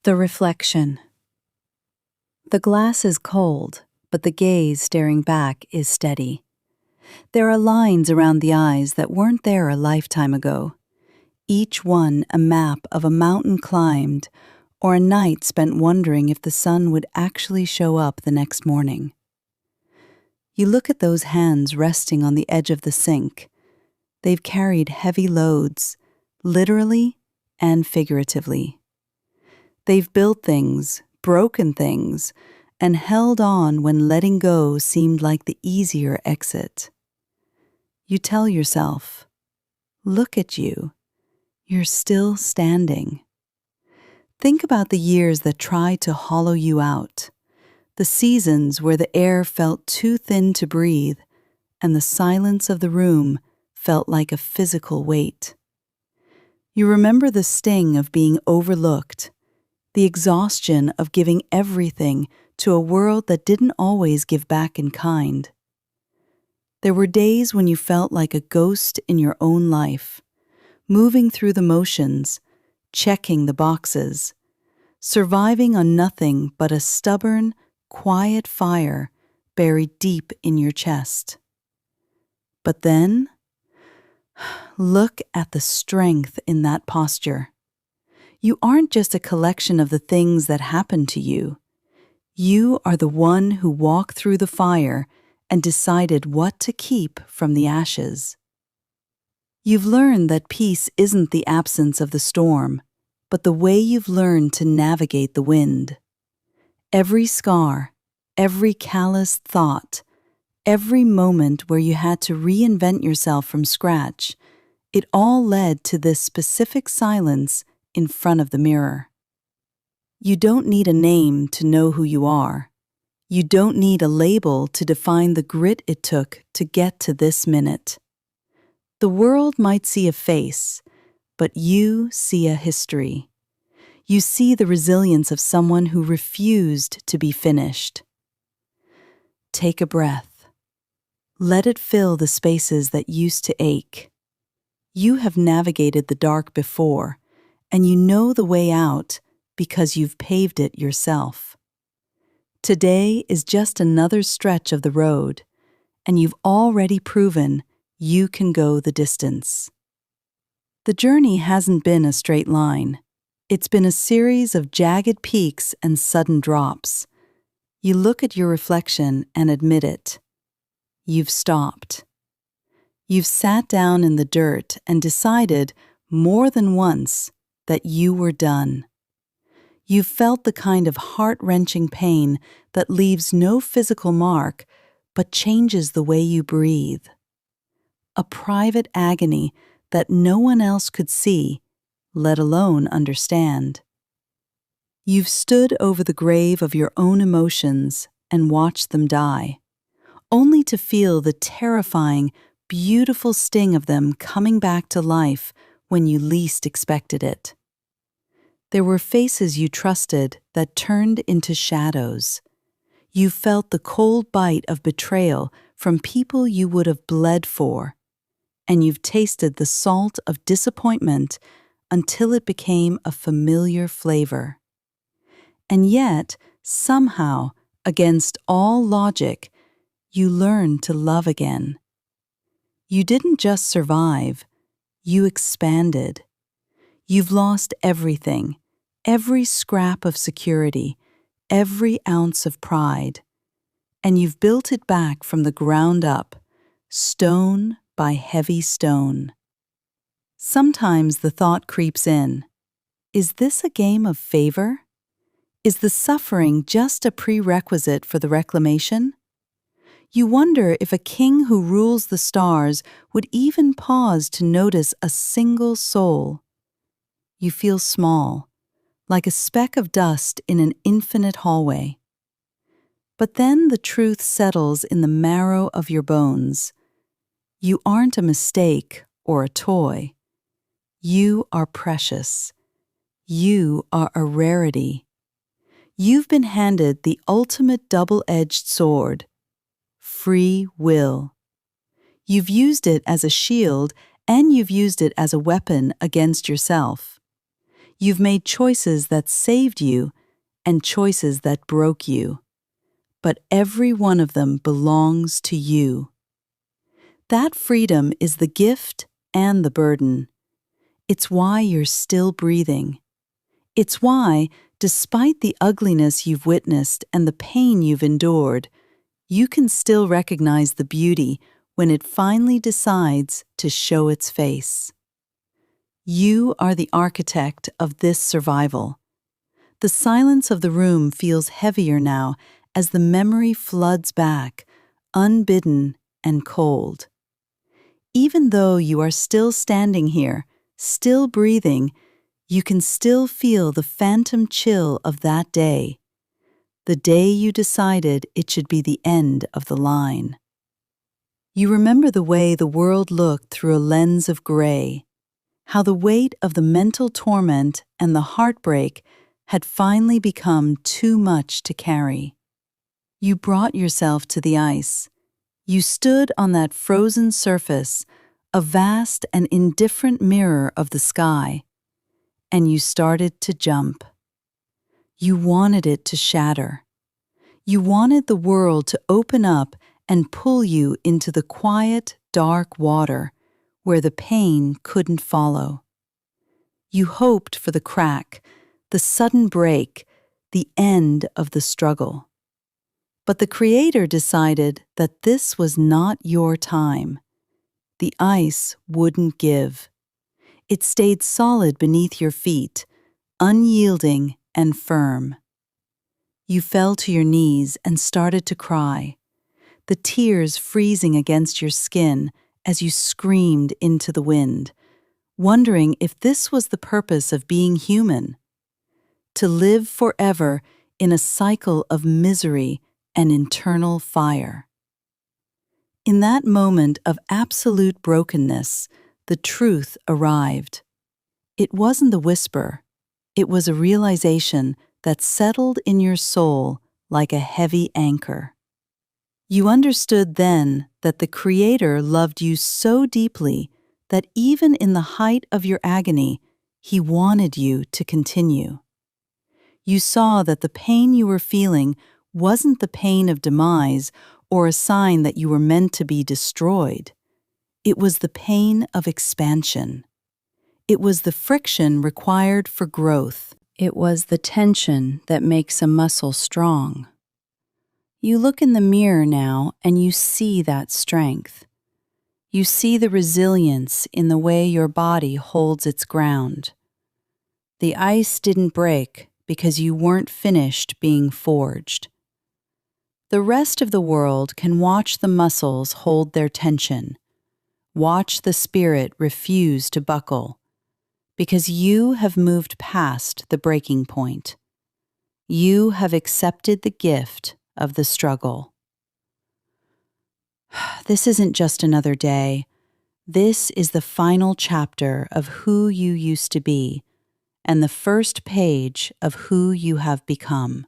The reflection. The glass is cold, but the gaze staring back is steady. There are lines around the eyes that weren't there a lifetime ago, each one a map of a mountain climbed or a night spent wondering if the sun would actually show up the next morning. You look at those hands resting on the edge of the sink. They've carried heavy loads, literally and figuratively. They've built things, broken things, and held on when letting go seemed like the easier exit. You tell yourself, look at you. You're still standing. Think about the years that tried to hollow you out, the seasons where the air felt too thin to breathe, and the silence of the room felt like a physical weight. You remember the sting of being overlooked, the exhaustion of giving everything to a world that didn't always give back in kind. There were days when you felt like a ghost in your own life, moving through the motions, checking the boxes, surviving on nothing but a stubborn, quiet fire buried deep in your chest. But then, look at the strength in that posture. You aren't just a collection of the things that happened to you. You are the one who walked through the fire and decided what to keep from the ashes. You've learned that peace isn't the absence of the storm, but the way you've learned to navigate the wind. Every scar, every calloused thought, every moment where you had to reinvent yourself from scratch, it all led to this specific silence in front of the mirror. You don't need a name to know who you are. You don't need a label to define the grit it took to get to this minute. The world might see a face, but you see a history. You see the resilience of someone who refused to be finished. Take a breath. Let it fill the spaces that used to ache. You have navigated the dark before, and you know the way out because you've paved it yourself. Today is just another stretch of the road, and you've already proven you can go the distance. The journey hasn't been a straight line. It's been a series of jagged peaks and sudden drops. You look at your reflection and admit it. You've stopped. You've sat down in the dirt and decided more than once that you were done. You've felt the kind of heart-wrenching pain that leaves no physical mark but changes the way you breathe. A private agony that no one else could see, let alone understand. You've stood over the grave of your own emotions and watched them die, only to feel the terrifying, beautiful sting of them coming back to life when you least expected it. There were faces you trusted that turned into shadows. You felt the cold bite of betrayal from people you would have bled for, and you've tasted the salt of disappointment until it became a familiar flavor. And yet, somehow, against all logic, you learned to love again. You didn't just survive, you expanded. You've lost everything, every scrap of security, every ounce of pride, and you've built it back from the ground up, stone by heavy stone. Sometimes the thought creeps in, is this a game of favor? Is the suffering just a prerequisite for the reclamation? You wonder if a king who rules the stars would even pause to notice a single soul. You feel small, like a speck of dust in an infinite hallway. But then the truth settles in the marrow of your bones. You aren't a mistake or a toy. You are precious. You are a rarity. You've been handed the ultimate double-edged sword, free will. You've used it as a shield and you've used it as a weapon against yourself. You've made choices that saved you and choices that broke you. But every one of them belongs to you. That freedom is the gift and the burden. It's why you're still breathing. It's why, despite the ugliness you've witnessed and the pain you've endured, you can still recognize the beauty when it finally decides to show its face. You are the architect of this survival. The silence of the room feels heavier now as the memory floods back, unbidden and cold. Even though you are still standing here, still breathing, you can still feel the phantom chill of that day, the day you decided it should be the end of the line. You remember the way the world looked through a lens of gray, how the weight of the mental torment and the heartbreak had finally become too much to carry. You brought yourself to the ice. You stood on that frozen surface, a vast and indifferent mirror of the sky, and you started to jump. You wanted it to shatter. You wanted the world to open up and pull you into the quiet, dark water where the pain couldn't follow. You hoped for the crack, the sudden break, the end of the struggle. But the Creator decided that this was not your time. The ice wouldn't give. It stayed solid beneath your feet, unyielding and firm. You fell to your knees and started to cry, the tears freezing against your skin as you screamed into the wind, wondering if this was the purpose of being human, to live forever in a cycle of misery and internal fire. In that moment of absolute brokenness, the truth arrived. It wasn't a whisper, it was a realization that settled in your soul like a heavy anchor. You understood then that the Creator loved you so deeply that even in the height of your agony, He wanted you to continue. You saw that the pain you were feeling wasn't the pain of demise or a sign that you were meant to be destroyed. It was the pain of expansion. It was the friction required for growth. It was the tension that makes a muscle strong. You look in the mirror now and you see that strength. You see the resilience in the way your body holds its ground. The ice didn't break because you weren't finished being forged. The rest of the world can watch the muscles hold their tension, watch the spirit refuse to buckle, because you have moved past the breaking point. You have accepted the gift of the struggle. This isn't just another day. This is the final chapter of who you used to be and the first page of who you have become.